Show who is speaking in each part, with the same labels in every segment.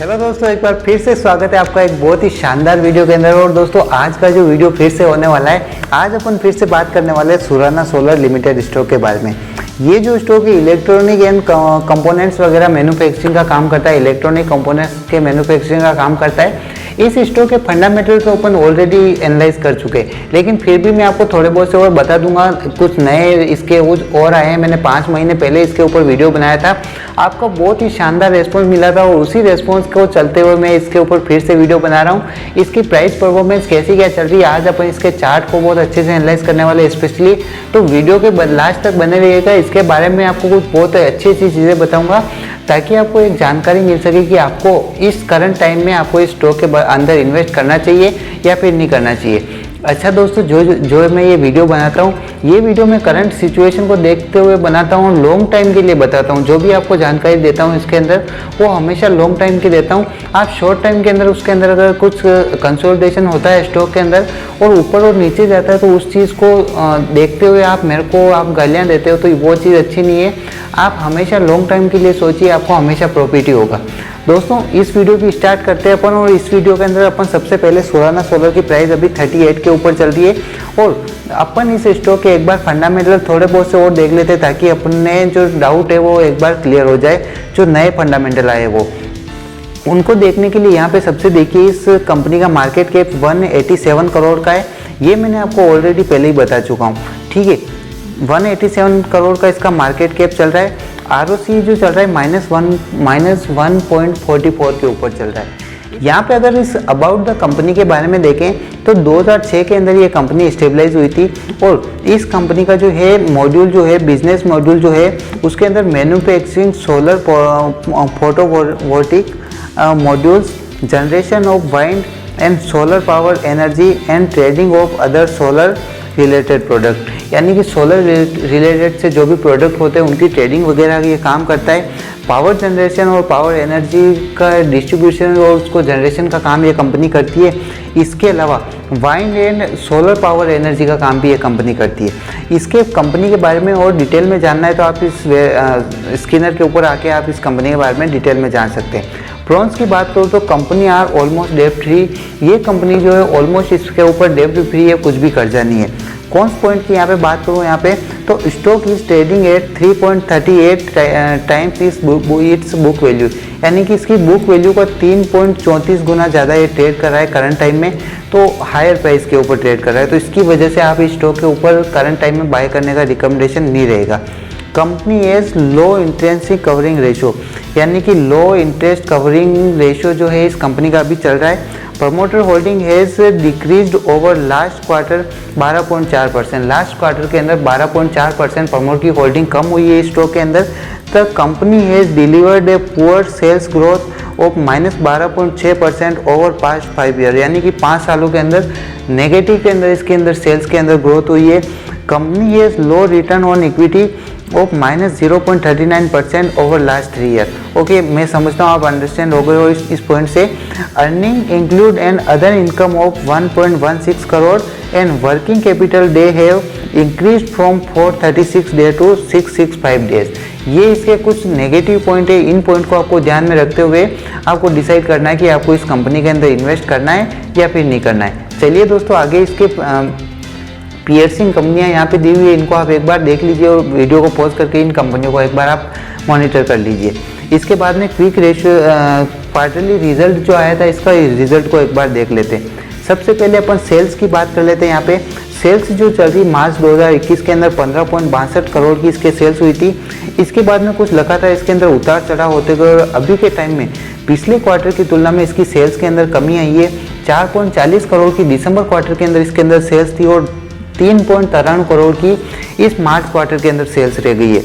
Speaker 1: Hello दोस्तों, एक बार फिर से स्वागत है आपका एक बहुत ही शानदार वीडियो के अंदर। और दोस्तों आज का जो वीडियो फिर से होने वाला है, आज अपन फिर से बात करने वाले हैं सुराना सोलर लिमिटेड स्टॉक के बारे में। ये जो स्टॉक इलेक्ट्रॉनिक एंड कंपोनेंट्स वगैरह मैन्युफैक्चरिंग का काम करता है, इलेक्ट्रॉनिक कंपोनेंट्स के मैन्युफैक्चरिंग का काम करता है। इस स्टॉक के फंडामेंटल तो अपन ऑलरेडी एनालाइज कर चुके हैं, लेकिन फिर भी मैं आपको थोड़े बहुत से और बता दूंगा। कुछ नए इसके और आए हैं। मैंने 5 महीने पहले इसके ऊपर वीडियो बनाया था, आपका बहुत ही शानदार रेस्पॉन्स मिला था और उसी रेस्पॉन्स को चलते हुए मैं इसके ऊपर फिर से वीडियो बना रहा हूँ। इसकी प्राइस परफॉर्मेंस कैसी क्या चल रही है, आज अपन इसके चार्ट को बहुत अच्छे से एनालाइज करने वाले स्पेशली। तो वीडियो के लास्ट तक बने रहिएगा, इसके बारे में आपको कुछ बहुत अच्छी चीज़ें बताऊँगा ताकि आपको एक जानकारी मिल सके कि आपको इस करंट टाइम में आपको इस स्टॉक के अंदर इन्वेस्ट करना चाहिए या फिर नहीं करना चाहिए। अच्छा दोस्तों, जो मैं ये वीडियो बनाता हूँ, ये वीडियो मैं करंट सिचुएशन को देखते हुए बनाता हूँ, लॉन्ग टाइम के लिए बताता हूँ। जो भी आपको जानकारी देता हूँ इसके अंदर वो हमेशा लॉन्ग टाइम की देता हूँ। आप शॉर्ट टाइम के अंदर उसके अंदर अगर कुछ कंसोलिडेशन होता है स्टॉक के अंदर और ऊपर और नीचे जाता है तो उस चीज़ को देखते हुए आप मेरे को आप गालियाँ देते हो तो वो चीज़ अच्छी नहीं है। आप हमेशा लॉन्ग टाइम के लिए सोचिए, आपको हमेशा प्रॉफिट ही होगा। दोस्तों इस वीडियो की स्टार्ट करते हैं अपन। और इस वीडियो के अंदर अपन सबसे पहले सुराना सोलर की प्राइस अभी 38 के ऊपर चल रही है और अपन इस स्टॉक के एक बार फंडामेंटल थोड़े बहुत से और देख लेते हैं ताकि अपने जो डाउट है वो एक बार क्लियर हो जाए। जो नए फंडामेंटल आए वो उनको देखने के लिए यहाँ पे सबसे देखिए, इस कंपनी का मार्केट कैप 187 करोड़ का है। ये मैंने आपको ऑलरेडी पहले ही बता चुका हूँ, ठीक है। 187 करोड़ का इसका मार्केट कैप चल रहा है। ROC जो चल रहा है -1.44 के ऊपर चल रहा है। यहाँ पे अगर इस अबाउट द कंपनी के बारे में देखें तो 2006 के अंदर ये कंपनी स्टेबलाइज हुई थी और इस कंपनी का जो है मॉड्यूल जो है, बिजनेस मॉड्यूल जो है, उसके अंदर manufacturing solar photovoltaic modules, generation of wind and solar power energy and trading of other solar related product, यानी कि सोलर रिलेटेड से जो भी प्रोडक्ट होते हैं उनकी ट्रेडिंग वगैरह ये काम करता है। पावर जनरेशन और पावर एनर्जी का डिस्ट्रीब्यूशन और उसको जनरेशन का काम ये कंपनी करती है। इसके अलावा wind and solar power energy का काम भी ये कंपनी करती है। इसके कंपनी के बारे में और डिटेल में जानना है तो आप इस स्क्रीनर के ऊपर आके आप इस कंपनी के बारे में डिटेल में जान सकते हैं। प्रॉन्स की बात करूँ तो कंपनी आर ऑलमोस्ट डेब्ट फ्री। ये कंपनी जो है ऑलमोस्ट इसके ऊपर डेब्ट फ्री है, कुछ भी कर्जा नहीं है। कॉन्स पॉइंट की यहाँ पे बात करूँ यहाँ पे तो stock is trading at 3.38 times it's book value, यानी कि इसकी बुक वैल्यू का 3.34 गुना ज़्यादा ये ट्रेड कर रहा है करंट टाइम में, तो हायर प्राइस के ऊपर ट्रेड कर रहा है। तो इसकी वजह से आप इस स्टॉक के ऊपर करंट टाइम में बाय करने का रिकमेंडेशन नहीं रहेगा। Company has low interest coverage ratio, यानी कि लो इंटरेस्ट कवरिंग रेशो जो है इस कंपनी का अभी चल रहा है। Promoter holding has decreased over last quarter 12.4%। Last quarter के अंदर 12.4% प्रमोटर की होल्डिंग कम हुई है इस स्टॉक के अंदर। The company has delivered a poor sales growth of -12.6% over past 5 year, यानी कि 5 सालों के अंदर नेगेटिव के अंदर इसके अंदर सेल्स के अंदर ग्रोथ हुई है। Company has low return on equity of -0.39% over last 3 year. Okay, मैं समझता हूँ आप अंडरस्टैंड हो गए हो इस पॉइंट से। Earning include and other income of 1.16 crore and working capital day have increase from 436 day to 665 days. ये इसके कुछ नेगेटिव पॉइंट है। इन पॉइंट को आपको ध्यान में रखते हुए आपको डिसाइड करना है कि आपको इस कंपनी के अंदर इन्वेस्ट करना है या फिर नहीं करना है। चलिए दोस्तों, आगे इसके पियर्सिंग कंपनियां यहाँ पे दी हुई है, इनको आप एक बार देख लीजिए और वीडियो को पॉज करके इन कंपनियों को एक बार आप मॉनिटर कर लीजिए। इसके बाद में क्विक रेशियो क्वार्टरली रिजल्ट जो आया था, इसका रिजल्ट को एक बार देख लेते हैं। सबसे पहले अपन सेल्स की बात कर लेते हैं। यहाँ पे सेल्स जो चल रही मार्च 2021 के अंदर 15.62 करोड़ की इसके सेल्स हुई थी। इसके बाद में कुछ लगा था इसके अंदर उतार चढ़ाव होते गए और अभी के टाइम में पिछले क्वार्टर की तुलना में इसकी सेल्स के अंदर कमी आई है। 4.40 करोड़ की दिसंबर क्वार्टर के अंदर इसके अंदर सेल्स थी और 3.93 करोड़ की इस मार्च क्वार्टर के अंदर सेल्स रह गई है।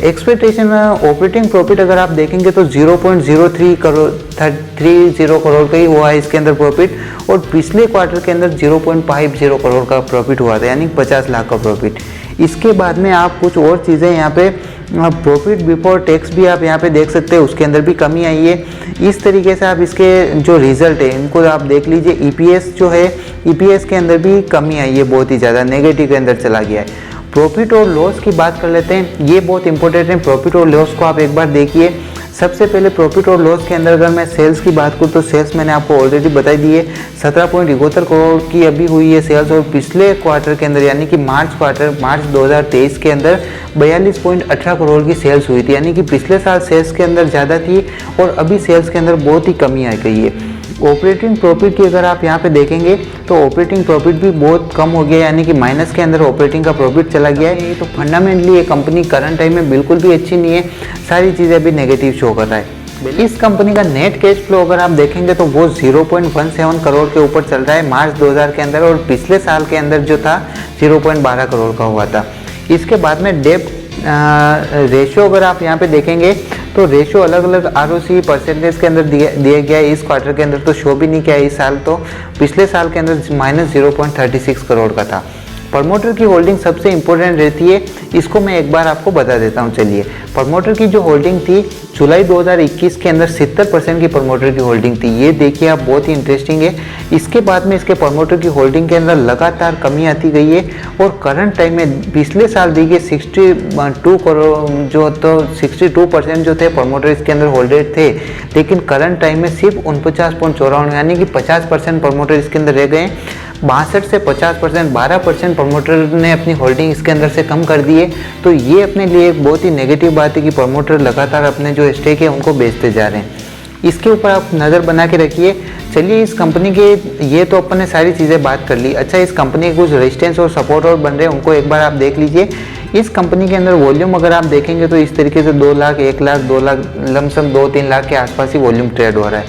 Speaker 1: एक्सपेक्टेशन ऑपरेटिंग प्रॉफिट अगर आप देखेंगे तो 0.03 करोड़ 30 करोड़ का ही हुआ है इसके अंदर प्रॉफिट और पिछले क्वार्टर के अंदर 0.50 करोड़ का प्रॉफिट हुआ था, यानी 50 लाख का प्रॉफिट। इसके बाद में आप कुछ और चीज़ें यहाँ पे प्रॉफिट बिफोर टैक्स भी आप यहाँ पे देख सकते हैं, उसके अंदर भी कमी आई है। इस तरीके से आप इसके जो रिजल्ट है इनको आप देख लीजिए। ईपीएस जो है, ईपीएस के अंदर भी कमी आई है, बहुत ही ज़्यादा नेगेटिव के अंदर चला गया है। प्रॉफिट और लॉस की बात कर लेते हैं, ये बहुत इंपॉर्टेंट है। प्रॉफिट और लॉस को आप एक बार देखिए। सबसे पहले प्रॉफिट और लॉस के अंदर अगर मैं सेल्स की बात करूँ तो सेल्स मैंने आपको ऑलरेडी बताई दी है, 17.71 करोड़ की अभी हुई है सेल्स। और पिछले क्वार्टर के अंदर यानी कि मार्च 2023 के अंदर 42.18 करोड़ की सेल्स हुई थी, यानी कि पिछले साल सेल्स के अंदर ज़्यादा थी और अभी सेल्स के अंदर बहुत ही कमी आ गई है। ऑपरेटिंग प्रॉफिट की अगर आप यहाँ पे देखेंगे तो ऑपरेटिंग प्रॉफिट भी बहुत कम हो गया, यानी कि माइनस के अंदर ऑपरेटिंग का प्रॉफिट चला गया है। तो फंडामेंटली ये कंपनी करंट टाइम में बिल्कुल भी अच्छी नहीं है, सारी चीज़ें अभी नेगेटिव शो कर रहा है। इस कंपनी का नेट कैश फ्लो अगर आप देखेंगे तो वो 0.17 करोड़ के ऊपर चल रहा है मार्च 2000 के अंदर, और पिछले साल के अंदर जो था 0.12 करोड़ का हुआ था। इसके बाद में डेब्ट रेशियो अगर आप यहाँ पे देखेंगे तो रेशियो अलग अलग आरओसी परसेंटेज के अंदर दिया गया है। इस क्वार्टर के अंदर तो शो भी नहीं किया इस साल, तो पिछले साल के अंदर -0.36 करोड़ का था। प्रमोटर की होल्डिंग सबसे इंपॉर्टेंट रहती है, इसको मैं एक बार आपको बता देता हूँ। चलिए, प्रमोटर की जो होल्डिंग थी जुलाई 2021 के अंदर 70% की प्रमोटर की होल्डिंग थी। ये देखिए आप, बहुत ही इंटरेस्टिंग है। इसके बाद में इसके प्रमोटर की होल्डिंग के अंदर लगातार कमी आती गई है और करंट टाइम में पिछले साल दी गई 62 करोड़ जो, तो 62% जो थे प्रमोटर इसके अंदर होल्डेड थे, लेकिन करंट टाइम में सिर्फ 49.54 यानी कि 50% प्रमोटर इसके अंदर रह गए। 62 से 50%, 12% प्रमोटर ने अपनी होल्डिंग इसके अंदर से कम कर दी है। तो ये अपने लिए एक बहुत ही नेगेटिव बात है कि प्रमोटर लगातार अपने जो स्टेक है उनको बेचते जा रहे हैं। इसके ऊपर आप नज़र बना के रखिए। चलिए, इस कंपनी के, ये तो अपन ने सारी चीज़ें बात कर ली। अच्छा, इस कंपनी के कुछ रेजिस्टेंस और सपोर्ट और बन रहे हैं, उनको एक बार आप देख लीजिए। इस कंपनी के अंदर वॉल्यूम अगर आप देखेंगे तो इस तरीके से 2 लाख, 1 लाख, 2 लाख, लमसम 2-3 लाख के आसपास ही वॉल्यूम ट्रेड हो रहा है।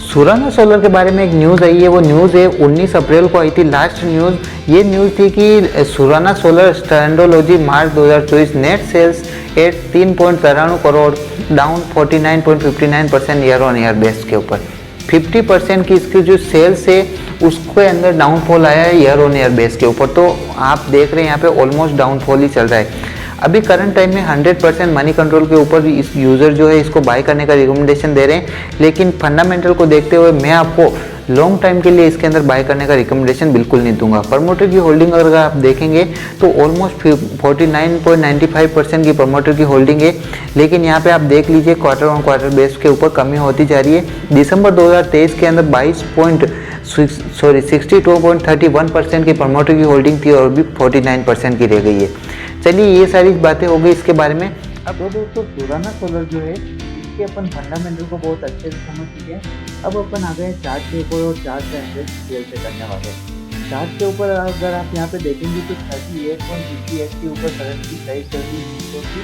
Speaker 1: सुराना सोलर के बारे में एक न्यूज़ आई है, वो न्यूज़ है 19 अप्रैल को आई थी लास्ट न्यूज़। ये न्यूज़ थी कि सुराना सोलर स्टैंडोलॉजी March 2024 net sales at 3.93 crore, down 49.59% year on year base के ऊपर। 50% की इसकी जो सेल्स है उसके अंदर डाउनफॉल आया है ईयर ऑन ईयर बेस के ऊपर। तो आप देख रहे हैं यहाँ पे ऑलमोस्ट डाउनफॉल ही चल रहा है। अभी करंट टाइम में 100% मनी कंट्रोल के ऊपर इस यूज़र जो है इसको बाय करने का रिकमेंडेशन दे रहे हैं, लेकिन फंडामेंटल को देखते हुए मैं आपको लॉन्ग टाइम के लिए इसके अंदर बाय करने का रिकमेंडेशन बिल्कुल नहीं दूंगा। प्रमोटर की होल्डिंग अगर आप देखेंगे तो ऑलमोस्ट 49.95% की प्रमोटर की होल्डिंग है, लेकिन यहाँ पे आप देख लीजिए क्वार्टर ऑन क्वार्टर बेस के ऊपर कमी होती जा रही है। दिसंबर 2023 के अंदर 62.31% की प्रमोटर की होल्डिंग थी और अभी 49% की रह गई है। चलिए, ये सारी बातें हो गई इसके बारे में। अब दोस्तों, सुराना सोलर जो है इसके अपन फंडामेंटल को बहुत अच्छे से समझ चुके हैं। अब अपन आ गए चार्ट के ऊपर और चार्ट का एनालिसिस क्लियर से करने वाले हैं। चार्ट के ऊपर अगर आप यहाँ पे देखेंगे तो 38.58 के ऊपर करंटली प्राइस चल रही है स्टॉक की,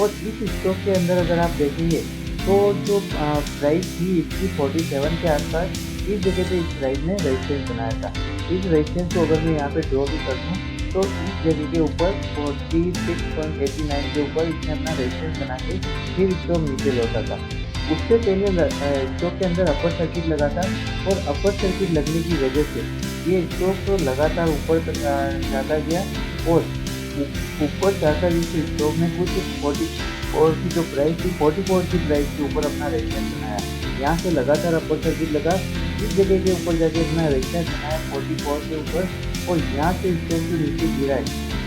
Speaker 1: और इस स्टॉक के अंदर अगर आप देखेंगे तो जो प्राइस थी इसकी 47 के आसपास, इस जगह पे इस प्राइस ने रेजिस्टेंस बनाया था। इस रेजिस्टेंस को अगर मैं यहाँ पे ड्रॉ भी कर दूँ तो इस जगह के ऊपर 46.89 के ऊपर इसने अपना रेजिस्टेंस बना के फिर स्टॉक नीचे लौटा था। उससे पहले स्टॉक के अंदर अपर सर्किट लगा था, और अपर सर्किट लगने की वजह से ये स्टॉक तो लगातार ऊपर जाता गया, और ऊपर जाता इस स्टॉक में कुछ 44 की जो प्राइस थी 44 की प्राइस के ऊपर अपना रेजिस्टेंस बनाया। यहाँ से लगातार अपर सर्किट लगा, इस जगह के ऊपर जाके अपना रेजिस्टेंस बनाया 44 के ऊपर, और यहाँ से स्टॉक के नीचे गिरा है।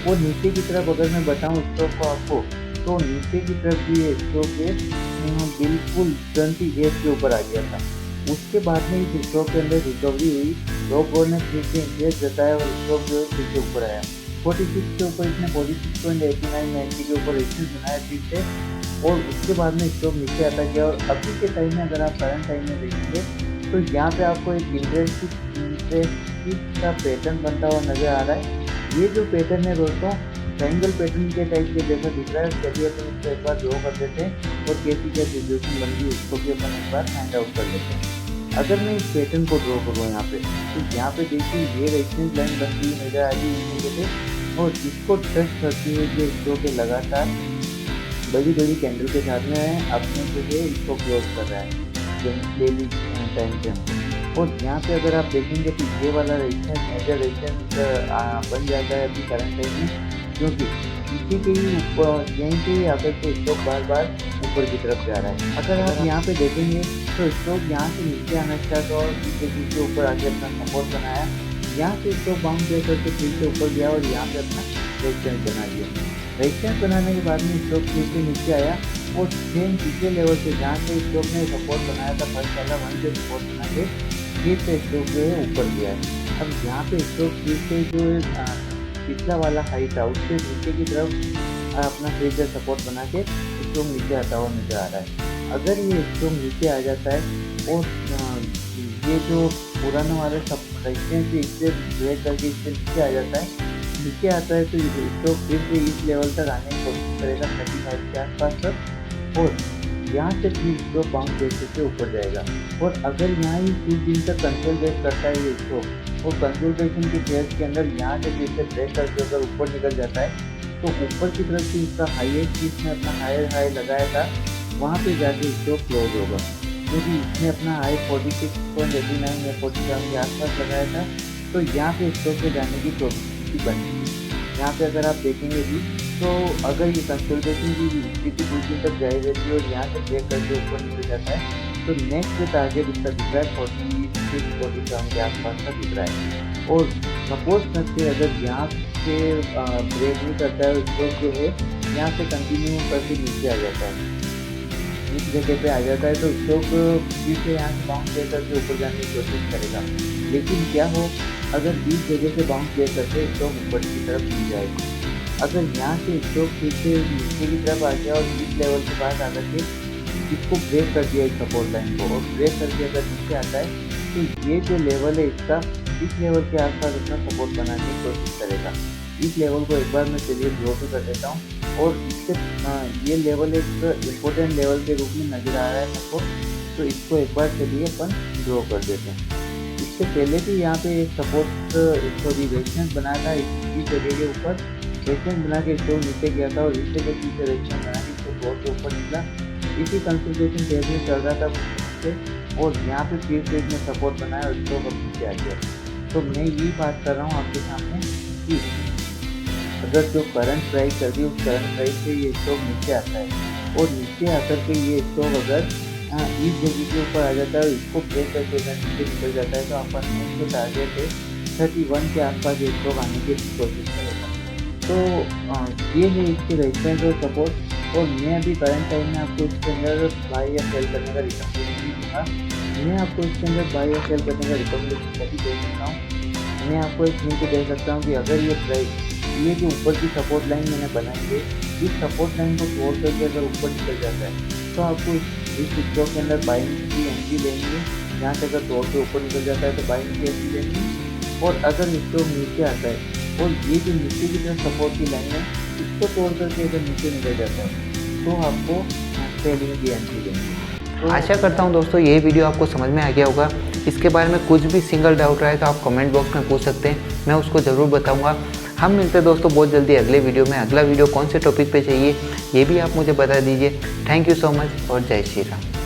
Speaker 1: और नीचे की तरफ अगर मैं बताऊँ स्टॉक को आपको, तो नीचे की तरफ भी ये स्टॉक है बिल्कुल 28 के ऊपर आ गया था। उसके बाद में इस स्टॉक के अंदर रिकवरी हुई, लोग ने फिर से इंटरेस्ट जताया और स्टॉक जो है फिर से ऊपर आया 46 के ऊपर। इसने 46.89 के ऊपर रेजिस्टेंस बनाया फिर से, और उसके बाद में स्टॉक नीचे आता गया। और अभी के टाइम में अगर आप करंट टाइम में देखेंगे तो यहाँ पे आपको एक इंटरेस्ट का पैटर्न बनता हुआ नजर आ रहा है। ये जो पैटर्न है दोस्तों, ट्रायंगल पैटर्न के टाइप के जैसा दिख रहा है। चलिए अपन इसको एक बार ड्रॉ कर देते हैं और कैसी क्या सिचुएशन बन गई उसको भी अपन एक बार फाइंड आउट कर लेते हैं। अगर मैं इस पैटर्न को ड्रॉ करूँ यहाँ पे, तो यहाँ पे देखिए ये रेजिस्टेंस लाइन बनती हुई नजर आ रही है इस जगह पे, और इसको टच करती हुई ये स्टॉक के लगातार बड़ी बड़ी कैंडल के साथ में अपने जो है इसको क्लोज कर रहा है डेली टाइम के अंदर। और यहाँ पे अगर आप देखेंगे तो ये वाला रेजिस्टेंस मेजर रेजिस्टेंस बन जाता है अभी करंट टाइम में, क्योंकि इसी के ही ऊपर यहीं पे आकर के स्टॉक बार बार ऊपर की तरफ जा रहा है। अगर आप यहाँ पे देखेंगे तो स्टॉक यहाँ से नीचे आना स्टार्ट और नीचे ऊपर आके अपना सपोर्ट बनाया, यहाँ से स्टॉक बाउंस करके फिर से ऊपर गया और यहाँ पे अपना
Speaker 2: रेजिस्टेंस बना दिया। रेजिस्टेंस बनाने के बाद में स्टॉक फिर से नीचे आया और सेम तीसरे लेवल से जहाँ से स्टॉक ने सपोर्ट बनाया था फर्स्ट वाला वहीं से सपोर्ट बना के फिर से स्टॉक जो है ऊपर गया है। अब यहाँ पे स्टॉक फिर से जो पिछला वाला हाई था उससे नीचे की तरफ अपना फिर से सपोर्ट बना के स्टॉक नीचे आता हुआ नजर आ रहा है। अगर ये स्टॉक नीचे आ जाता है और ये जो पुराना वाला सब रेजिस्टेंस से इससे ब्रेक करके इससे नीचे आ जाता है, नीचे आता है तो स्टॉक फिर से इस लेवल तक आने की कोशिश करेगा 35 के आसपास तक और यहाँ से फिर स्टॉक बाउंस देते से ऊपर जाएगा। और अगर यहाँ ही कुछ दिन तक कंसोलिडेट करता है ये स्टॉक और कंसोलिडेशन के फेज के अंदर यहाँ से फिर से ब्रेक करके अगर ऊपर निकल जाता है तो ऊपर की तरफ से इसका हाईएस्ट इसने अपना हायर हाई लगाया था वहाँ पे जाके स्टॉक क्लोज होगा, क्योंकि इसने अपना हाई 46.89 या 47 के आसपास लगाया था। तो यहाँ पे स्टॉक पे जाने की प्रोबेबिलिटी बनी। यहाँ पे अगर आप देखेंगे भी तो अगर ये कंसोलिडेशन की स्थिति कुछ दिन तक जारी रहती है और यहाँ से ब्रेक करके ऊपर निकल जाता है तो नेक्स्ट टारगेट इसका दिख रहा है 46-47 के आसपास का दिख रहा है। और सपोज करके अगर यहाँ से ब्रेक नहीं करता है स्टॉक जो है यहाँ से कंटिन्यू करके नीचे आ जाता है, इस जगह पे आ जाता है तो स्टॉक फिर से यहाँ से बाउंस दे करके ऊपर जाने की कोशिश करेगा। लेकिन क्या हो अगर इस जगह से बाउंस दे करके स्टॉक ऊपर की तरफ मिल जाएगी। अगर यहाँ से स्टॉक फिर से नीचे की तरफ आ गया और इस लेवल के बाद आकर के इसको ब्रेक कर दिया इस सपोर्ट लाइन को और ब्रेक करके अगर नीचे आता है तो ये जो लेवल है इसका इस लेवल के आसपास अपना सपोर्ट बनाने की कोशिश करेगा। इस लेवल को एक बार मैं चलिए ड्रॉ भी कर देता हूँ और इससे ये लेवल एक इम्पोर्टेंट लेवल के रूप में नज़र आ रहा है सबको, तो इसको एक बार चलिए अपन ड्रॉ कर देते हैं। इससे पहले भी यहाँ पे एक सपोर्ट रेजिस्टेंस बनाया था इस जगह के ऊपर, रेजिस्टेंस बना के इसको नीचे गया था और इस जगह पीछे रेजिस्टेंस बना के इसको बहुत के ऊपर निकला। इसी कंसोलिडेशन फेज में चल रहा था से और यहाँ पे फिर से इसने सपोर्ट बनाया और इसको नीचे आ गया। तो मैं यही बात कर रहा हूँ आपके सामने कि अगर जो करंट प्राइस चल रही है उस करंट प्राइस से ये स्टॉक नीचे आता है और नीचे आकर के ये स्टॉक अगर इस जगह के ऊपर आ जाता है और इसको ब्रेक करके अगर नीचे निकल जाता है तो अपन नेक्स्ट टारगेट है 31 के आसपास ये स्टॉक आने की कोशिश करेगा। तो ये है इसके रेजिस्टेंस और सपोर्ट। और मैं अभी करंट टाइम में आपको इसके अंदर बाय या सेल करने का रिकमेंडेशन दूँगा। मैं आपको इसके अंदर बाय या सेल करने का रिकमेंडेशन कभी दे सकता हूँ। मैं आपको एक हिंट दे सकता हूँ कि अगर ये प्राइस ये जो ऊपर की सपोर्ट लाइन मैंने बनाई है इस सपोर्ट लाइन को तोड़ करके अगर ऊपर निकल जाता है तो आपको इस स्टॉक के अंदर बाइंग की एंट्री लेनी है। यहाँ से अगर तोड़ के ऊपर निकल जाता है तो बाइंग की एंट्री लेनी है। और अगर स्टॉक नीचे आता है और ये जो नीचे की तरफ सपोर्ट की लाइन है इसको तोड़ करके अगर नीचे निकल जाता है तो आपको सेलिंग की एंट्री लेनी है। तो
Speaker 1: आशा करता हूँ दोस्तों ये वीडियो आपको समझ में आ गया होगा। इसके बारे में कुछ भी सिंगल डाउट रहे तो आप कमेंट बॉक्स में पूछ सकते हैं, मैं उसको ज़रूर बताऊँगा। हम मिलते हैं दोस्तों बहुत जल्दी अगले वीडियो में। अगला वीडियो कौन से टॉपिक पे चाहिए ये भी आप मुझे बता दीजिए। थैंक यू सो मच और जय श्री राम।